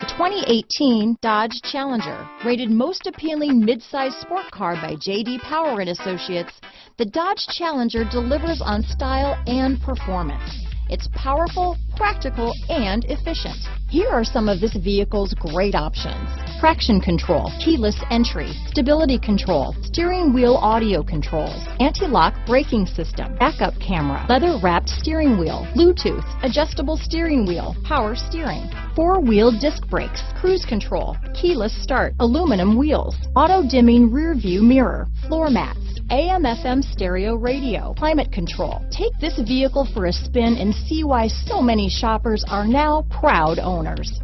The 2018 Dodge Challenger, rated most appealing midsize sport car by J.D. Power and Associates, the Dodge Challenger delivers on style and performance. It's powerful, practical, and efficient. Here are some of this vehicle's great options: traction control, keyless entry, stability control, steering wheel audio controls, anti-lock braking system, backup camera, leather-wrapped steering wheel, Bluetooth, adjustable steering wheel, power steering, four-wheel disc brakes, cruise control, keyless start, aluminum wheels, auto-dimming rear-view mirror, floor mats, AM/FM stereo radio, climate control. Take this vehicle for a spin and see why so many shoppers are now proud owners.